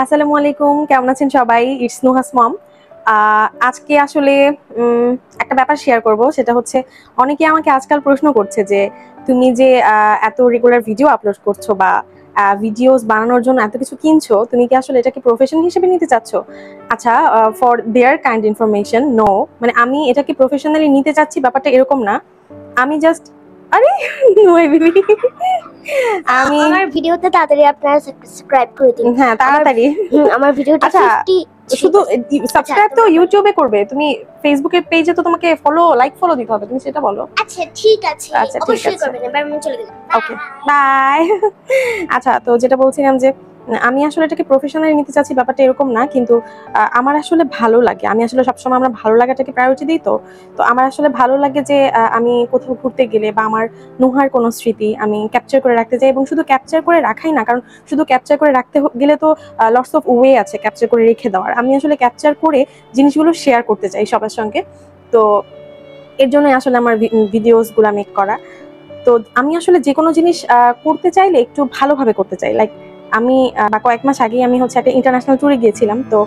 আসসালামু আলাইকুম, কেমন আছেন সবাই? ইটস নুহাস মম। আজকে আসলে একটা ব্যাপার শেয়ার করব, সেটা হচ্ছে অনেকে আমাকে আজকাল প্রশ্ন করছে যে তুমি যে এত রেগুলার ভিডিও আপলোড করছো বা ভিডিওস বানানোর জন্য এত কিছু কিনছো, তুমি কি আসলে এটাকে প্রফেশন হিসেবে নিতে চাচ্ছ? আচ্ছা, for their kind information, no, মানে আমি এটাকে প্রফেশনালি নিতে চাচ্ছি ব্যাপারটা এরকম না। আমি জাস্ট আরে আমি আমার ভিডিওতে তাড়াতাড়ি আপনারা সাবস্ক্রাইব করে দিন। হ্যাঁ, তাড়াতাড়ি আমার ভিডিওটা আচ্ছা, 50 শুধু সাবস্ক্রাইব তো ইউটিউবে করবে, তুমি ফেসবুকের পেজে তো তোমাকে লাইক ফলো দিতে হবে, তুমি সেটা বলো। আচ্ছা ঠিক আছে, আচ্ছা, ঠিক অবশ্যই আছে, করবেন। এবার আমি চলে গেলাম। ওকে, বাই। আচ্ছা, তো যেটা বলছিলাম যে আমি আসলে এটাকে প্রফেশনালি নিতে চাচ্ছি ব্যাপারটা এরকম না, কিন্তু আমার আসলে ভালো লাগে। আমি আসলে সবসময় আমরা ভালো লাগাটাকে প্রায়োরিটি দিই। তো তো আমার আসলে ভালো লাগে যে আমি কোথাও ঘুরতে গেলে বা আমার নুহার কোনো স্মৃতি আমি ক্যাপচার করে রাখতে চাই, এবং শুধু ক্যাপচার করে রাখাই না, কারণ শুধু ক্যাপচার করে রাখতে গেলে তো লটস অফ ওয়ে আছে ক্যাপচার করে রেখে দেওয়ার। আমি আসলে ক্যাপচার করে জিনিসগুলো শেয়ার করতে চাই সবার সঙ্গে। তো এর জন্যই আসলে আমার ভিডিওসগুলো মেক করা। তো আমি আসলে যে কোনো জিনিস করতে চাইলে একটু ভালোভাবে করতে চাই। লাইক আমি কয়েক মাস আগেই আমি হচ্ছে একটা ইন্টারন্যাশনাল ট্যুরে গিয়েছিলাম। তো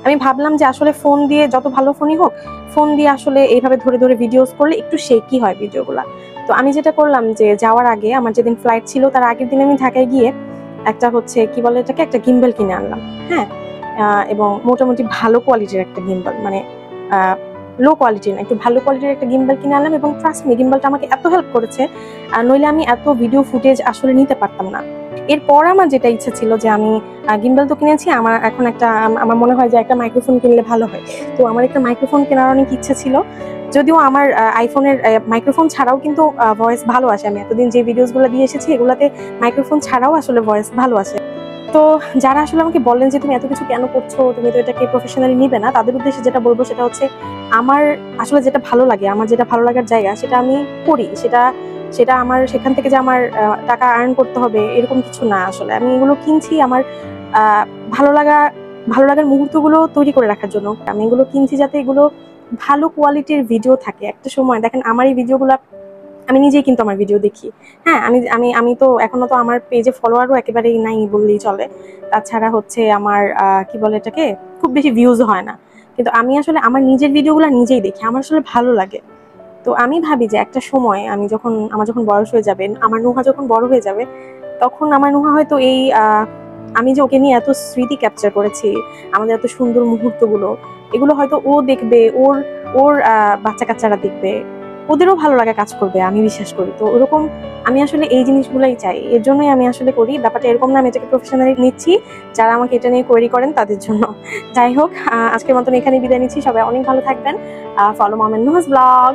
আমি ভাবলাম যে আসলে ফোন দিয়ে যত ভালো ফোনই হোক, ফোন দিয়ে আসলে এইভাবে ধরে ধরে ভিডিওস করলে একটু শেকি হয় ভিডিওগুলা। তো আমি যেটা করলাম যে যাওয়ার আগে, আমার যেদিন ফ্লাইট ছিল তার আগের দিন আমি ঢাকায় গিয়ে একটা হচ্ছে কি বলে এটাকে, একটা গিম্বল কিনে আনলাম। হ্যাঁ, এবং মোটামুটি ভালো কোয়ালিটির একটা গিম্বল, মানে লো কোয়ালিটির না, একটু ভালো কোয়ালিটির একটা গিম্বল কিনে আনলাম। এবং ট্রাস্ট মি, গিম্বলটা আমাকে এত হেল্প করেছে, নইলে আমি এত ভিডিও ফুটেজ আসলে নিতে পারতাম না। এরপর আমার যেটা ইচ্ছা ছিল যে আমি গিম্বল তো কিনেছি, আমার এখন একটা আমার মনে হয় যে একটা মাইক্রোফোন কিনলে ভালো হয়। তো আমার একটা মাইক্রোফোন কেনার অনেক ইচ্ছা ছিল, যদিও আমার আইফোনের মাইক্রোফোন ছাড়াও কিন্তু ভয়েস ভালো আসে। আমি এতদিন যে ভিডিওসগুলো দিয়ে এসেছি এগুলাতে মাইক্রোফোন ছাড়াও আসলে ভয়েস ভালো আসে। তো যারা আসলে আমাকে বললেন যে তুমি এত কিছু কেন করছো, তুমি তো এটাকে প্রফেশনালি নিবে না, তাদের উদ্দেশ্যে যেটা বলবো সেটা হচ্ছে আমার আসলে যেটা ভালো লাগে, আমার যেটা ভালো লাগার জায়গা সেটা আমি করি। সেটা সেটা আমার সেখান থেকে যে আমার টাকা আর্ন করতে হবে এরকম কিছু না। আসলে আমি এগুলো কিনছি আমার আহ ভালো লাগা ভালো লাগার মুহূর্তগুলো তৈরি করে রাখার জন্য। আমি এগুলো কিনছি যাতে এগুলো ভালো কোয়ালিটির ভিডিও থাকে। একটা সময় দেখেন আমার এই ভিডিওগুলো আমি নিজেই কিন্তু আমার ভিডিও দেখি। হ্যাঁ, আমি আমি আমি তো এখনো তো আমার পেজে ফলোয়ারও একেবারেই নাই বললেই চলে। তাছাড়া হচ্ছে আমার কি বলে এটাকে, খুব বেশি ভিউজ হয় না। কিন্তু আমি আসলে আমার নিজের ভিডিওগুলো নিজেই দেখি, আমার আসলে ভালো লাগে। তো আমি ভাবি যে একটা সময় আমার যখন বয়স হয়ে যাবে, আমার নুহা যখন বড় হয়ে যাবে, তখন আমার নুহা হয়তো এই আমি যে ওকে নিয়ে এত স্মৃতি ক্যাপচার করেছি, আমাদের এত সুন্দর মুহূর্তগুলো, এগুলো হয়তো ও দেখবে, ওর ওর বাচ্চা কাচ্চারা দেখবে, ওদেরও ভালো লাগা কাজ করবে, আমি বিশ্বাস করি। তো ওরকম আমি আসলে এই জিনিসগুলাই চাই, এর জন্যই আমি আসলে করি। ব্যাপারটা এরকম না আমি এটাকে প্রফেশনালি নিচ্ছি, যারা আমাকে এটা নিয়ে কোয়েরি করেন তাদের জন্য। যাই হোক, আজকের মতন এখানে বিদায় নিচ্ছি। সবাই অনেক ভালো থাকবেন। Follow mom and Nuha's blog.